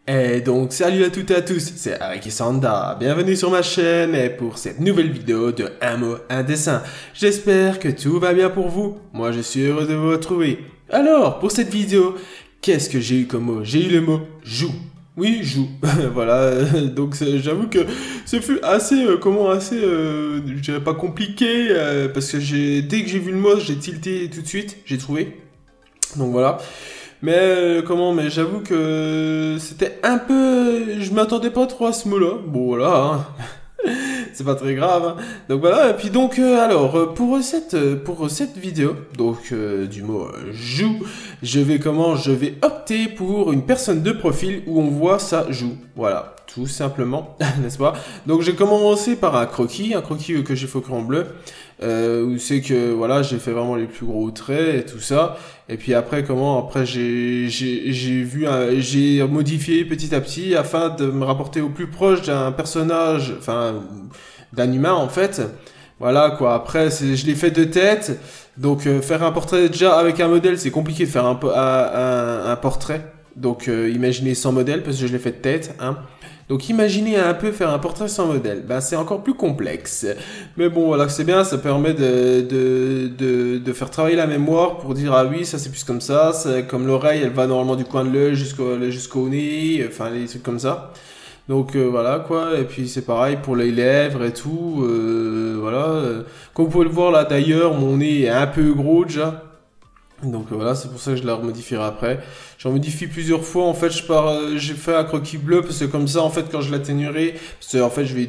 Et donc salut à toutes et à tous, c'est Ariki Sanda, bienvenue sur ma chaîne et pour cette nouvelle vidéo de un mot, un dessin. J'espère que tout va bien pour vous, moi je suis heureux de vous retrouver. Alors, pour cette vidéo, qu'est-ce que j'ai eu comme mot? J'ai eu le mot joue. Oui, joue. Voilà, donc j'avoue que ce fut assez, je dirais pas compliqué, parce que dès que j'ai vu le mot, j'ai tilté tout de suite, j'ai trouvé. Donc voilà. Mais mais j'avoue que c'était un peu, je m'attendais pas trop à ce mot-là. Bon voilà, hein. C'est pas très grave, hein. Donc voilà. Et puis donc pour cette vidéo, donc du mot joue, je vais opter pour une personne de profil où on voit ça joue. Voilà, tout simplement, n'est-ce pas? Donc j'ai commencé par un croquis que j'ai fait au crayon bleu. Où c'est que voilà, j'ai fait vraiment les plus gros traits et tout ça, et puis après j'ai modifié petit à petit afin de me rapporter au plus proche d'un personnage, enfin d'un humain en fait. Voilà quoi. Après je l'ai fait de tête, donc faire un portrait déjà avec un modèle c'est compliqué de faire un portrait, donc imaginez sans modèle parce que je l'ai fait de tête, hein. Donc imaginez un peu faire un portrait sans modèle, ben, c'est encore plus complexe. Mais bon voilà, c'est bien, ça permet de faire travailler la mémoire pour dire ah oui ça c'est plus comme ça, c'est comme l'oreille elle va normalement du coin de l'œil jusqu'au nez, enfin les trucs comme ça. Donc voilà quoi, et puis c'est pareil pour les lèvres et tout, voilà. Comme vous pouvez le voir là d'ailleurs, mon nez est un peu gros déjà. Donc voilà, c'est pour ça que je la remodifierai après. J'en modifie plusieurs fois. En fait, j'ai fait un croquis bleu parce que comme ça, en fait, quand je l'atténuerai, parce que en fait, je vais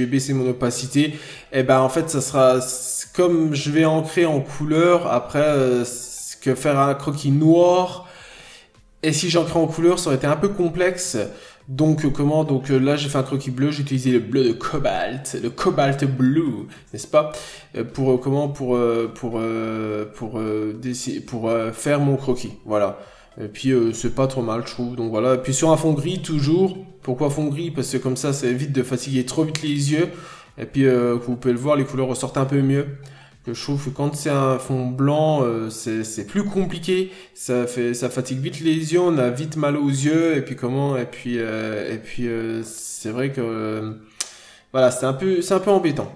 baisser mon opacité. Et ben en fait, ça sera comme je vais ancrer en couleur. Après, que faire un croquis noir. Et si j'ancrais en couleur, ça aurait été un peu complexe. Donc là j'ai fait un croquis bleu, j'ai utilisé le bleu de cobalt, le cobalt blue, n'est-ce pas, pour faire mon croquis, voilà. Et puis c'est pas trop mal je trouve, donc voilà. Et puis sur un fond gris toujours. Pourquoi fond gris? Parce que comme ça évite de fatiguer trop vite les yeux. Et puis comme vous pouvez le voir, les couleurs ressortent un peu mieux. Que je trouve que quand c'est un fond blanc, c'est plus compliqué, ça fatigue vite les yeux, on a vite mal aux yeux, et puis c'est vrai que voilà, c'est un peu embêtant.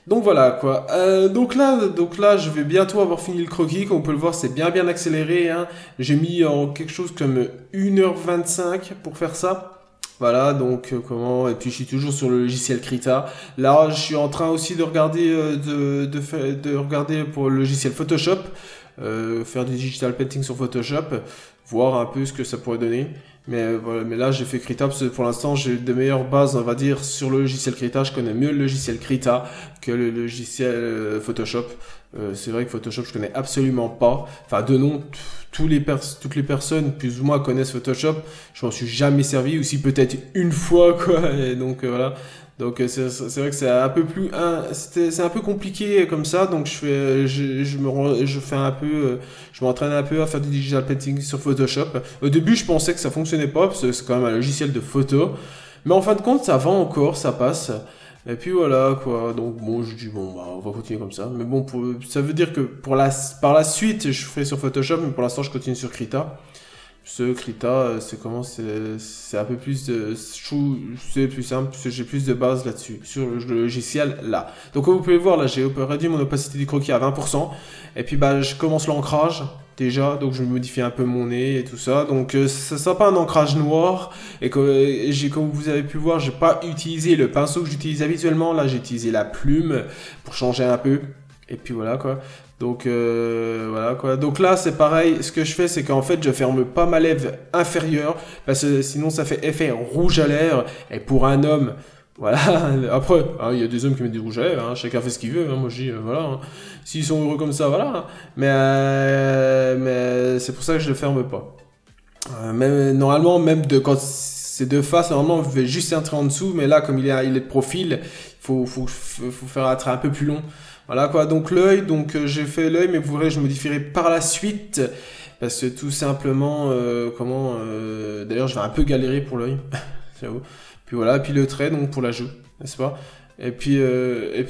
Donc voilà quoi. Donc là, je vais bientôt avoir fini le croquis. Comme on peut le voir, c'est bien accéléré, hein. J'ai mis en quelque chose comme 1h25 pour faire ça. Voilà, donc et puis je suis toujours sur le logiciel Krita. Là, je suis en train aussi de regarder de regarder pour le logiciel Photoshop, faire du digital painting sur Photoshop, voir un peu ce que ça pourrait donner. Mais voilà, mais là j'ai fait Krita parce que pour l'instant j'ai de meilleures bases, on va dire, sur le logiciel Krita. Je connais mieux le logiciel Krita que le logiciel Photoshop. C'est vrai que Photoshop je connais absolument pas. Enfin de nom, toutes les personnes plus ou moins connaissent Photoshop. Je m'en suis jamais servi, ou si peut-être une fois quoi. Et donc voilà. Donc c'est vrai que c'est un peu c'est un peu compliqué comme ça. Donc je m'entraîne un peu à faire du digital painting sur Photoshop. Au début je pensais que ça fonctionnait pas parce que c'est quand même un logiciel de photo. Mais en fin de compte ça va encore, ça passe. Et puis voilà quoi, donc bon je dis bon bah on va continuer comme ça. Mais bon ça veut dire que par la suite je ferai sur Photoshop, mais pour l'instant je continue sur Krita. Ce Krita c'est un peu plus je trouve c'est plus simple parce que j'ai plus de base là-dessus, sur le logiciel là. Donc comme vous pouvez voir là j'ai réduit mon opacité du croquis à 20%. Et puis bah je commence l'ancrage déjà, donc je modifie un peu mon nez et tout ça. Donc ça sera pas un ancrage noir. Et comme vous avez pu voir, j'ai pas utilisé le pinceau que j'utilise habituellement. Là j'ai utilisé la plume pour changer un peu. Et puis voilà quoi. Donc voilà quoi. Donc là c'est pareil. Ce que je fais c'est qu'en fait je ferme pas ma lèvre inférieure parce que sinon ça fait effet rouge à lèvres. Et pour un homme, voilà. Après, hein, il y a des hommes qui mettent des rouges à lèvres, hein, chacun fait ce qu'il veut, hein, moi je dis, voilà, hein. S'ils sont heureux comme ça, voilà, hein. Mais c'est pour ça que je le ferme pas. Mais normalement, quand c'est de face, normalement, on fait juste un trait en dessous, mais là, comme il est de profil, faut faire un trait un peu plus long. Voilà quoi, donc l'œil, j'ai fait l'œil, mais vous verrez, je modifierai par la suite, parce que tout simplement, d'ailleurs, je vais un peu galérer pour l'œil, j'avoue. Puis voilà, puis le trait donc pour la joue, n'est-ce pas? Et puis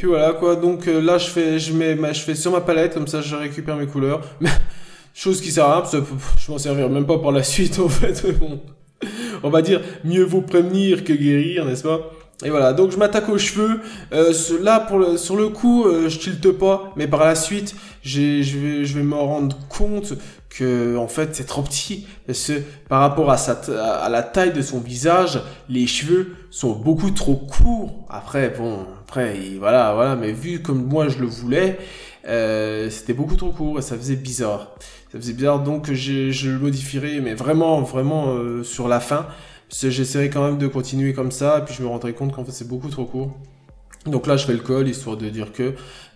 voilà quoi. Donc là je fais sur ma palette comme ça je récupère mes couleurs. Chose qui sert à rien parce que je m'en servirai même pas par la suite en fait. Mais bon, on va dire, mieux vaut prévenir que guérir, n'est-ce pas? Et voilà, donc je m'attaque aux cheveux. Là, sur le coup, je tilte pas, mais par la suite, je vais me rendre compte que en fait, c'est trop petit. Parce que par rapport à la taille de son visage, les cheveux sont beaucoup trop courts. Après, voilà, mais vu comme moi je le voulais, c'était beaucoup trop court et ça faisait bizarre. Ça faisait bizarre, donc je le modifierai, mais vraiment, sur la fin. Parce que j'essaierai quand même de continuer comme ça, et puis je me rendrai compte qu'en fait c'est beaucoup trop court. Donc là je fais le col, histoire de dire que,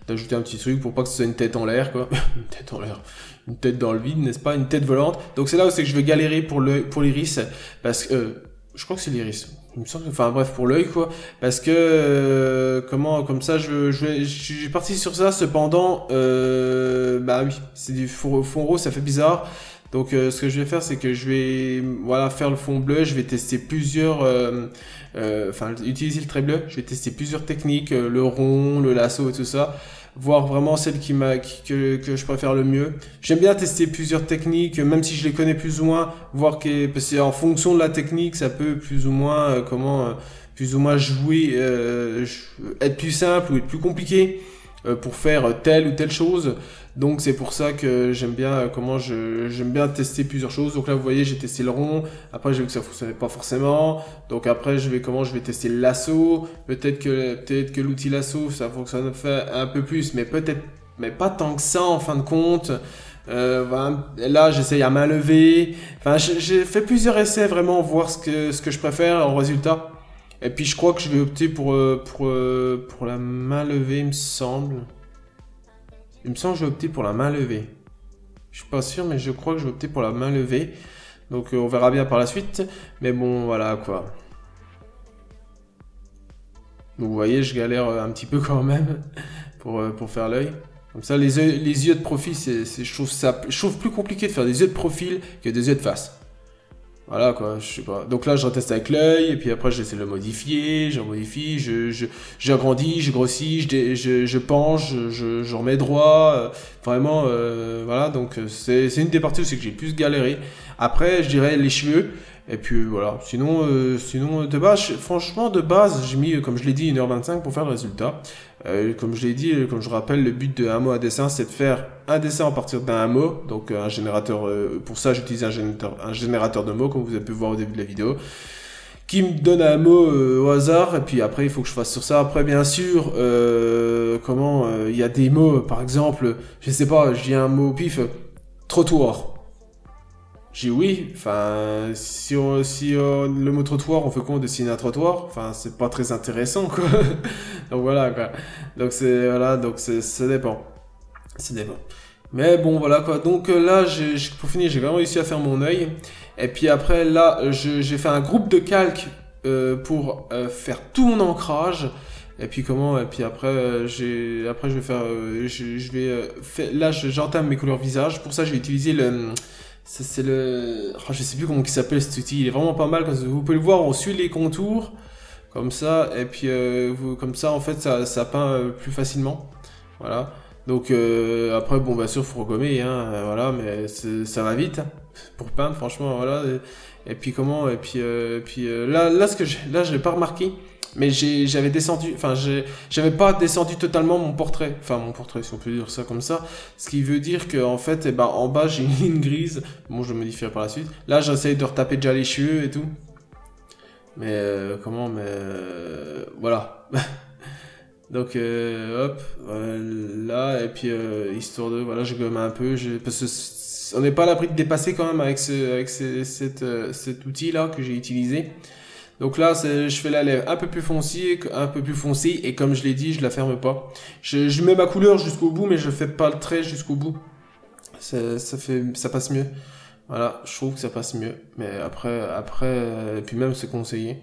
d'ajouter un petit truc pour pas que ce soit une tête en l'air, quoi. Une tête en l'air. Une tête dans le vide, n'est-ce pas? Une tête volante. Donc c'est là où c'est que je vais galérer pour l'iris, parce que, je crois que c'est l'iris. Il me semble, enfin bref, pour l'œil, quoi. Parce que, comme ça, je suis parti sur ça, cependant, bah oui, c'est du fond rose, ça fait bizarre. Donc ce que je vais faire, c'est que je vais faire le fond bleu, je vais tester plusieurs, utiliser le trait bleu, je vais tester plusieurs techniques, le rond, le lasso et tout ça, voir vraiment celle que je préfère le mieux. J'aime bien tester plusieurs techniques, même si je les connais plus ou moins, parce que en fonction de la technique, ça peut plus ou moins plus ou moins jouer, être plus simple ou être plus compliqué pour faire telle ou telle chose. Donc c'est pour ça que j'aime bien j'aime bien tester plusieurs choses. Donc là vous voyez, j'ai testé le rond, après j'ai vu que ça fonctionnait pas forcément. Donc après je vais tester le lasso. Peut-être que l'outil lasso ça fonctionne un peu plus, mais pas tant que ça en fin de compte. Là j'essaye à main levée. Enfin j'ai fait plusieurs essais, vraiment voir ce que je préfère en résultat. Et puis je crois que je vais opter pour la main levée, il me semble. Il me semble que je vais opter pour la main levée. Je suis pas sûr, mais je crois que je vais opter pour la main levée. Donc on verra bien par la suite. Mais bon, voilà quoi. Donc vous voyez, je galère un petit peu quand même pour faire l'œil. Comme ça, les yeux de profil, je trouve plus compliqué de faire des yeux de profil que des yeux de face. Voilà quoi, je sais pas. Donc là, je reteste avec l'œil, et puis après, j'essaie de le modifier, j'en modifie, j'agrandis, je grossis, je penche, je remets droit. Vraiment, voilà. Donc c'est une des parties où c'est que j'ai le plus galéré. Après, je dirais les cheveux. Et puis voilà. Sinon, de base, franchement, de base, j'ai mis, comme je l'ai dit, 1h25 pour faire le résultat. Comme je l'ai dit, comme je rappelle, le but de un mot à dessin, c'est de faire un dessin à partir d'un mot. Donc un générateur, pour ça j'utilise un générateur de mots, comme vous avez pu voir au début de la vidéo, qui me donne un mot au hasard. Et puis après, il faut que je fasse sur ça. Après, bien sûr, il y a des mots, par exemple, je sais pas, je dis un mot au pif, trottoir. J'ai oui, enfin, si le mot trottoir, on fait quoi, on dessine un trottoir, enfin, c'est pas très intéressant, quoi. Donc voilà, quoi. Donc ça dépend. Ça dépend. Mais bon, voilà, quoi. Donc là, pour finir, j'ai vraiment réussi à faire mon œil. Et puis après, là, j'ai fait un groupe de calque pour faire tout mon ancrage. Et puis après, je vais faire, là, j'entame mes couleurs visage. Pour ça, je vais utiliser c'est le... Oh, je sais plus comment il s'appelle cet outil, il est vraiment pas mal. Vous pouvez le voir, on suit les contours, comme ça, et puis comme ça, en fait, ça peint plus facilement. Voilà. Donc après, bon, bien sûr, faut regommer, hein, voilà, mais ça va vite, hein, pour peindre, franchement, voilà. Et puis là, je l'ai pas remarqué, mais j'avais descendu, enfin j'avais pas descendu totalement mon portrait, si on peut dire ça comme ça, ce qui veut dire que en fait, en bas j'ai une ligne grise. Bon, je modifierai par la suite. Là, j'essaye de retaper déjà les cheveux et tout, mais voilà. Donc hop, là, et puis histoire de, voilà, je gomme un peu, parce que on n'est pas à l'abri de dépasser quand même avec cet outil là que j'ai utilisé. Donc là, je fais la lèvre un peu plus foncée, et comme je l'ai dit, je la ferme pas. Je mets ma couleur jusqu'au bout, mais je fais pas le trait jusqu'au bout. Ça passe mieux. Voilà, je trouve que ça passe mieux. Mais après, et puis même c'est conseillé.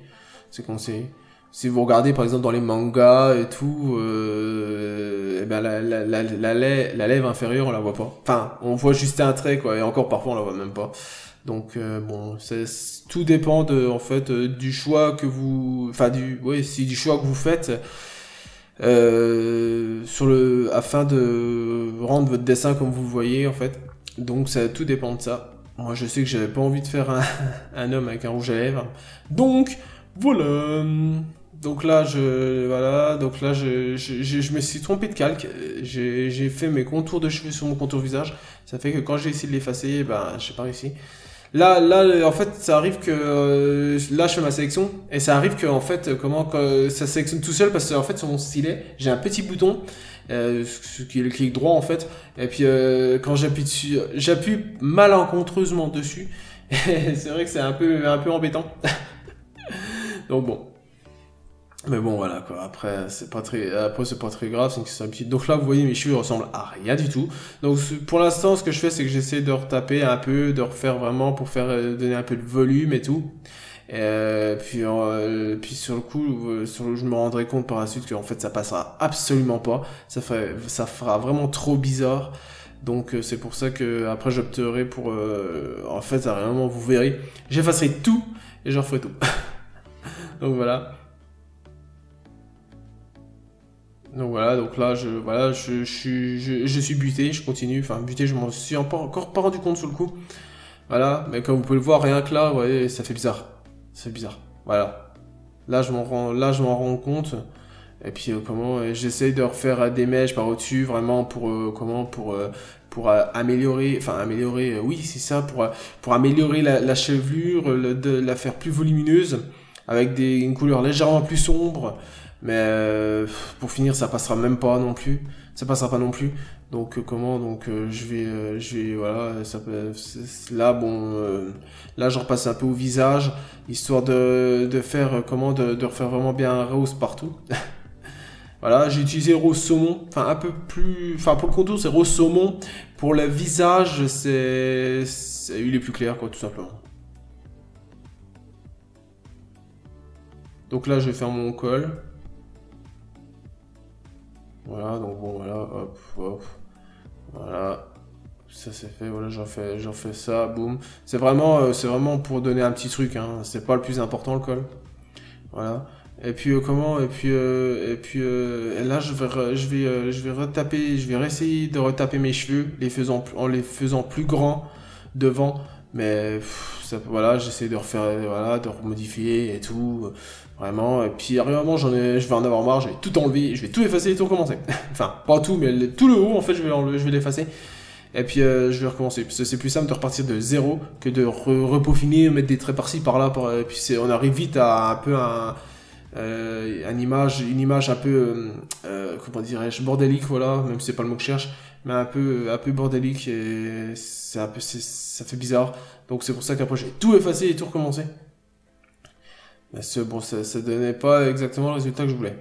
Si vous regardez par exemple dans les mangas et tout, la lèvre inférieure on la voit pas. Enfin, on voit juste un trait quoi, et encore parfois on la voit même pas. Donc bon, tout dépend du choix que vous, du choix que vous faites afin de rendre votre dessin comme vous le voyez en fait. Donc tout dépend de ça. Moi, je sais que j'avais pas envie de faire un homme avec un rouge à lèvres. Donc, voilà. Donc là, voilà. Donc là, je me suis trompé de calque. J'ai fait mes contours de cheveux sur mon contour visage. Ça fait que quand j'ai essayé de l'effacer, ben, j'ai pas réussi. Là, en fait, ça arrive que là, je fais ma sélection et ça arrive que en fait, comment que ça sélectionne tout seul parce que en fait, sur mon stylet, j'ai un petit bouton, ce qui est le clic droit en fait. Et puis quand j'appuie dessus, j'appuie malencontreusement dessus. Et c'est vrai que c'est un peu embêtant. Donc bon. Mais bon, voilà, quoi. Après, c'est pas très grave, c'est une question petite. Donc là, vous voyez, mes cheveux ressemblent à rien du tout. Donc, pour l'instant, ce que je fais, c'est que j'essaie de retaper un peu, de refaire vraiment pour faire, donner un peu de volume et tout. Puis sur le coup, je me rendrai compte par la suite qu'en fait, ça passera absolument pas. Ça fera vraiment trop bizarre. Donc, c'est pour ça que, après, j'opterai pour, en fait, ça vraiment, vous verrez. J'effacerai tout et je referai tout. Donc, voilà. Donc voilà, donc là, je suis buté, je continue. Enfin, buté, je m'en suis encore pas rendu compte sur le coup. Voilà, mais comme vous pouvez le voir, rien que là, ouais, ça fait bizarre. C'est bizarre. Voilà. Là, je m'en rends compte. Et puis, j'essaye de refaire des mèches par au-dessus, vraiment pour améliorer, oui, c'est ça, pour améliorer la chevelure, de la faire plus volumineuse, avec une couleur légèrement plus sombre. Mais pour finir, ça passera même pas non plus. Ça passera pas non plus. Donc voilà. Là bon, là je repasse un peu au visage, histoire de faire de refaire vraiment bien rose partout. Voilà, j'ai utilisé rose saumon, enfin un peu plus, enfin pour le contour c'est rose saumon. Pour le visage il est plus clair quoi, tout simplement. Donc là je vais faire mon col. Voilà, donc bon, voilà, hop, hop, voilà, ça c'est fait, voilà, j'en fais ça, boum. C'est vraiment pour donner un petit truc, hein, c'est pas le plus important le col, voilà. Et puis et là je vais retaper, je vais réessayer de retaper mes cheveux, en les faisant plus grands devant, mais voilà, j'essaie de refaire, voilà, de remodifier et tout. Vraiment, et puis vraiment je vais en avoir marre, je vais tout enlever, je vais tout effacer et tout recommencer. Enfin, pas tout, mais tout le haut en fait je vais l'effacer. Et puis je vais recommencer. Parce que c'est plus simple de repartir de zéro que de repeaufiner, mettre des traits par-ci, par-là. Et puis on arrive vite à un peu une image un peu, comment dirais-je, bordélique, voilà, même si c'est pas le mot que je cherche, mais un peu bordélique et ça fait bizarre. Donc c'est pour ça qu'après je vais tout effacer et tout recommencer. Mais bon, ça donnait pas exactement le résultat que je voulais.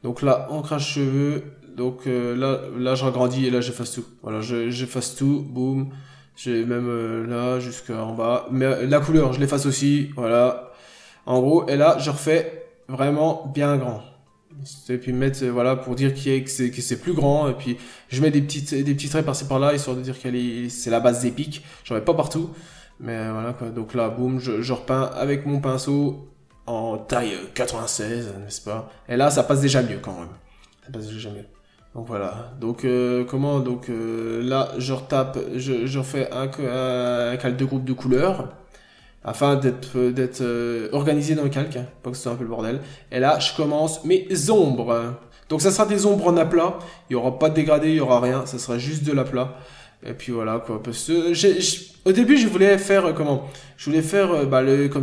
Donc là, ancrage cheveux. Donc là, je ragrandis et là, j'efface tout. Voilà, j'efface tout. Boum. J'ai même là, jusqu'en bas. Mais la couleur, je l'efface aussi. Voilà. En gros, et là, je refais vraiment bien grand. Et puis mettre, voilà, pour dire que c'est plus grand. Et puis, je mets des petits traits par-ci par-là, histoire de dire c'est la base des pics. J'en mets pas partout. Mais voilà, quoi. Donc là, boum, je repeins avec mon pinceau en taille 96, n'est-ce pas? Et là, ça passe déjà mieux quand même. Ça passe déjà mieux. Donc voilà. Donc là, je retape, je refais un calque de groupe de couleurs afin d'être organisé dans le calque, hein, pas que ce soit un peu le bordel. Et là, je commence mes ombres. Donc ça sera des ombres en aplat. Il y aura pas de dégradé, il y aura rien. Ça sera juste de l'aplat. Et puis voilà quoi, parce que au début je voulais faire comme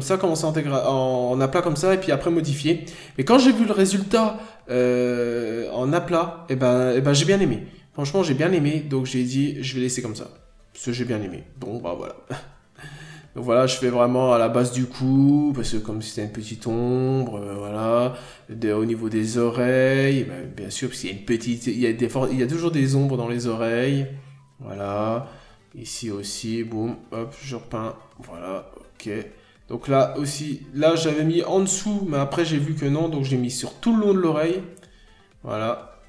ça, commencer en aplat comme ça et puis après modifier. Mais quand j'ai vu le résultat en aplat, et ben j'ai bien aimé. Franchement j'ai bien aimé, donc j'ai dit je vais laisser comme ça. Parce que j'ai bien aimé. Bon bah voilà. Donc voilà, je fais vraiment à la base du cou, parce que comme c'était une petite ombre, voilà. Au niveau des oreilles, ben, bien sûr, parce qu'il y a une petite, il y a toujours des ombres dans les oreilles. Voilà, ici aussi, boum, hop, je repeins, voilà, ok. Donc là aussi, là j'avais mis en dessous, mais après j'ai vu que non, donc j'ai mis sur tout le long de l'oreille, voilà.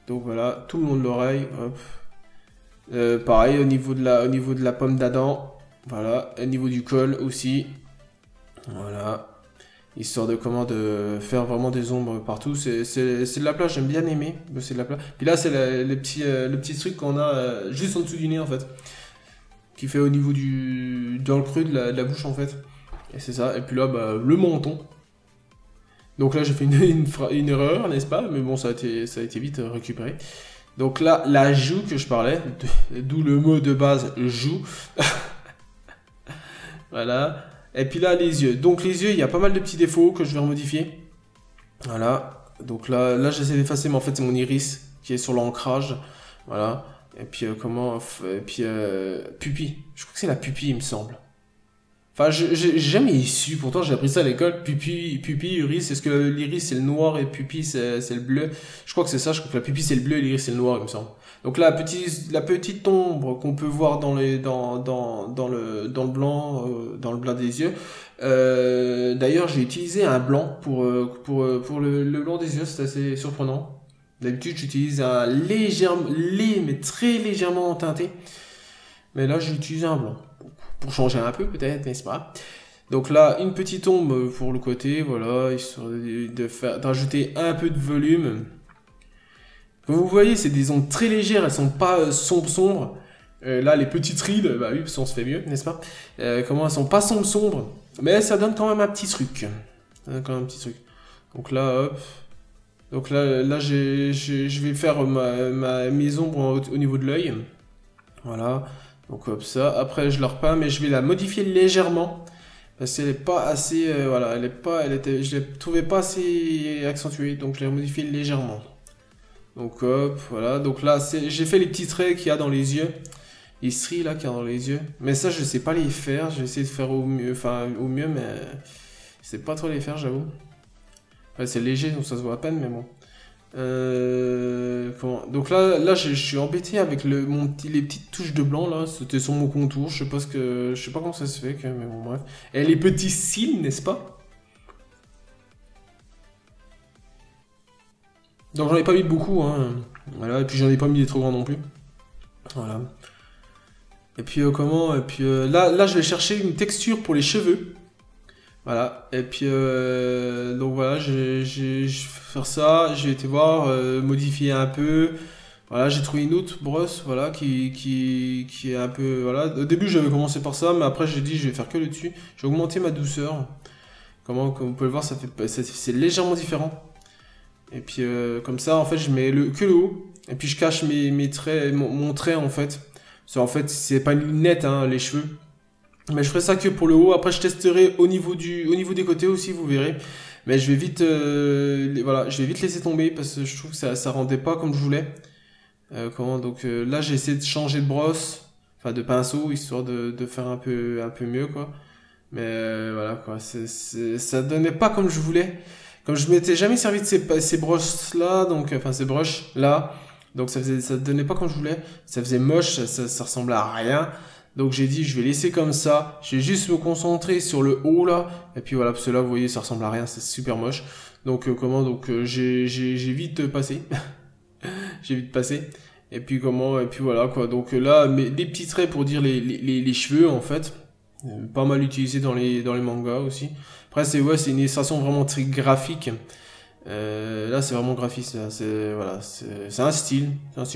Donc voilà, tout le long de l'oreille, hop. Pareil au niveau de la pomme d'Adam, voilà, au niveau du col aussi, voilà. Histoire de faire vraiment des ombres partout. C'est de la plage, j'aime bien aimer. C'est de la plage. Puis là, c'est le petit truc qu'on a juste en dessous du nez, en fait. qui fait au niveau dans le creux de la bouche en fait. Et c'est ça. Et puis là, bah, le menton. Donc là, j'ai fait une erreur, n'est-ce pas? Mais bon, ça a été vite récupéré. Donc là, la joue que je parlais, d'où le mot de base joue. Voilà. Et puis là, les yeux. Donc les yeux, il y a pas mal de petits défauts que je vais remodifier. Voilà. Donc là j'essaie d'effacer, mais en fait, c'est mon iris qui est sur l'ancrage. Voilà. Et puis pupille. Je crois que c'est la pupille, il me semble. Enfin, j'ai jamais su, pourtant j'ai appris ça à l'école, pupille, iris, est-ce que l'iris c'est le noir et pupille c'est le bleu? Je crois que c'est ça, je crois que la pupille c'est le bleu et l'iris c'est le noir, il me semble. Donc là, la petite ombre qu'on peut voir dans le blanc des yeux. D'ailleurs, j'ai utilisé un blanc pour le blanc des yeux, c'est assez surprenant. D'habitude, j'utilise un mais très légèrement teinté. Mais là, j'ai utilisé un blanc. Pour changer un peu peut-être, n'est-ce pas? Donc là, une petite ombre pour le côté, voilà, histoire d'ajouter un peu de volume. Comme vous voyez, c'est des ombres très légères, elles sont pas sombres. Là, les petites rides, bah oui, parce qu'on se fait mieux, n'est-ce pas? Elles sont pas sombres, mais ça donne quand même un petit truc. Donc là, hop. Donc là je vais faire mes ombres au niveau de l'œil. Voilà. Donc hop ça, après je la repeins, mais je vais la modifier légèrement parce qu'elle est pas assez, voilà, je l'ai trouvée pas assez accentuée, donc je l'ai modifiée légèrement. Donc hop, voilà, donc là j'ai fait les petits traits qu'il y a dans les yeux, les stries là qu'il y a dans les yeux, mais ça je sais pas les faire, j'ai essayé de faire au mieux, mais je sais pas trop les faire, j'avoue. Ouais, c'est léger donc ça se voit à peine, mais bon. Donc là je suis embêté avec les petites touches de blanc là, c'était sur mon contour, je sais pas comment ça se fait, mais bon bref. Et les petits cils, n'est-ce pas? Donc j'en ai pas mis beaucoup, hein. Voilà, et puis j'en ai pas mis des trop grands non plus. Voilà. Et puis là je vais chercher une texture pour les cheveux. Voilà, et puis donc voilà, je vais faire ça, j'ai été voir, modifier un peu. Voilà, j'ai trouvé une autre brosse, voilà, qui est un peu, voilà. Au début j'avais commencé par ça, mais après j'ai dit je vais faire que le dessus. J'ai augmenté ma douceur. Comme vous pouvez le voir, c'est légèrement différent. Et puis comme ça, en fait, je mets que le haut, et puis je cache mes traits, mon trait en fait. En fait, c'est pas une lunette, hein, les cheveux. Mais je ferai ça que pour le haut. Après, je testerai au niveau des côtés aussi, vous verrez. Mais je vais vite, voilà, je vais vite laisser tomber parce que je trouve que ça rendait pas comme je voulais. Donc là, j'ai essayé de changer de brosse, enfin de pinceau, histoire de faire un peu mieux, quoi. Mais voilà, quoi, ça donnait pas comme je voulais. Comme je m'étais jamais servi de ces brosses là, donc enfin ces brushes là, donc ça donnait pas comme je voulais. Ça faisait moche, ça ressemblait à rien. Donc j'ai dit je vais laisser comme ça, je vais juste me concentrer sur le haut là, et puis voilà, parce que là vous voyez ça ressemble à rien, c'est super moche. Donc j'ai vite passé, j'ai vite passé, et puis voilà quoi, donc là des petits traits pour dire les cheveux en fait, pas mal utilisé dans les mangas aussi. Après c'est une illustration vraiment très graphique. Là c'est vraiment graphiste, c'est un style,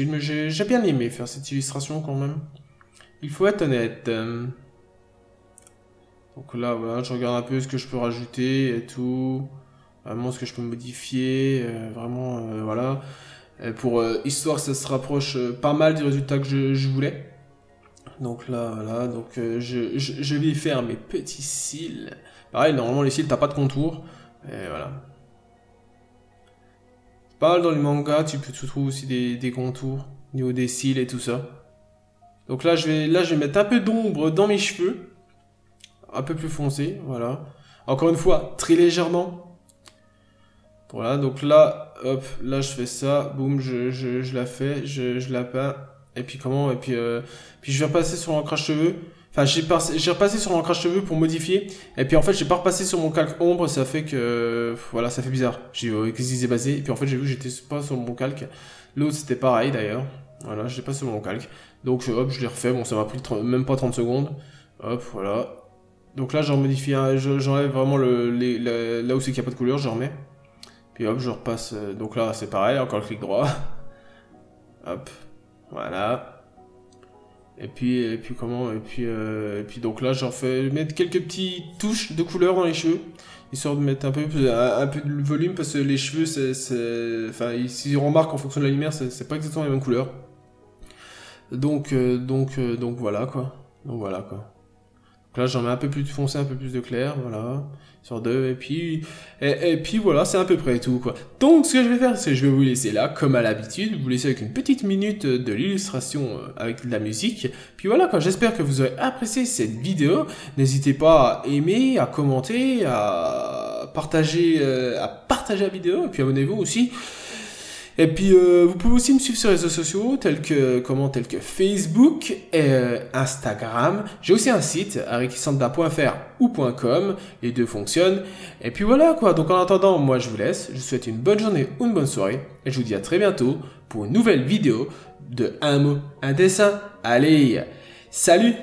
mais j'ai bien aimé faire cette illustration quand même. Il faut être honnête. Donc là, voilà, je regarde un peu ce que je peux rajouter et tout. Vraiment ce que je peux modifier. Voilà. Pour histoire que ça se rapproche pas mal du résultat que je voulais. Donc là, voilà. Donc je vais faire mes petits cils. Pareil, normalement les cils, t'as pas de contour. Et voilà. Pas mal dans les mangas, tu trouves aussi des contours au niveau des cils et tout ça. Donc là, je vais mettre un peu d'ombre dans mes cheveux. Un peu plus foncé, voilà. Encore une fois, très légèrement. Voilà, donc là, hop, là je fais ça. Boum, je la fais, je la peins. Et puis puis je vais repasser sur l'ancrage cheveux. Enfin, j'ai repassé sur l'ancrage cheveux pour modifier. Et puis en fait, j'ai pas repassé sur mon calque ombre. Ça fait que, voilà, ça fait bizarre. J'ai dit, qu'est-ce qui s'est passé? Et puis en fait, j'ai vu que j'étais pas sur mon calque. L'autre, c'était pareil d'ailleurs. Voilà, je l'ai pas sur mon calque. Donc hop, je l'ai refait. Bon, ça m'a pris même pas 30 secondes. Hop, voilà. Donc là, j'en modifie j'enlève vraiment là où c'est qu'il n'y a pas de couleur, je remets. Puis hop, je repasse. Donc là, c'est pareil, encore le clic droit. Hop, voilà. Et puis donc là, j'en fais mettre quelques petites touches de couleur dans les cheveux, histoire de mettre un peu de volume, parce que les cheveux, enfin, si on remarque en fonction de la lumière, c'est pas exactement les mêmes couleurs. Donc voilà quoi. Donc voilà quoi. Donc là, j'en mets un peu plus de foncé, un peu plus de clair, voilà. Sur deux, et puis voilà, c'est à peu près tout quoi. Donc ce que je vais faire, c'est que je vais vous laisser là, comme à l'habitude, vous laisser avec une petite minute de l'illustration avec de la musique. Puis voilà quoi, j'espère que vous aurez apprécié cette vidéo. N'hésitez pas à aimer, à commenter, à partager la vidéo, et puis abonnez-vous aussi. Et puis, vous pouvez aussi me suivre sur les réseaux sociaux, tels que Facebook et Instagram. J'ai aussi un site, arikisanda.fr ou .com. Les deux fonctionnent. Et puis voilà, quoi. Donc, en attendant, moi, je vous laisse. Je vous souhaite une bonne journée ou une bonne soirée. Et je vous dis à très bientôt pour une nouvelle vidéo de un mot, un dessin. Allez, salut!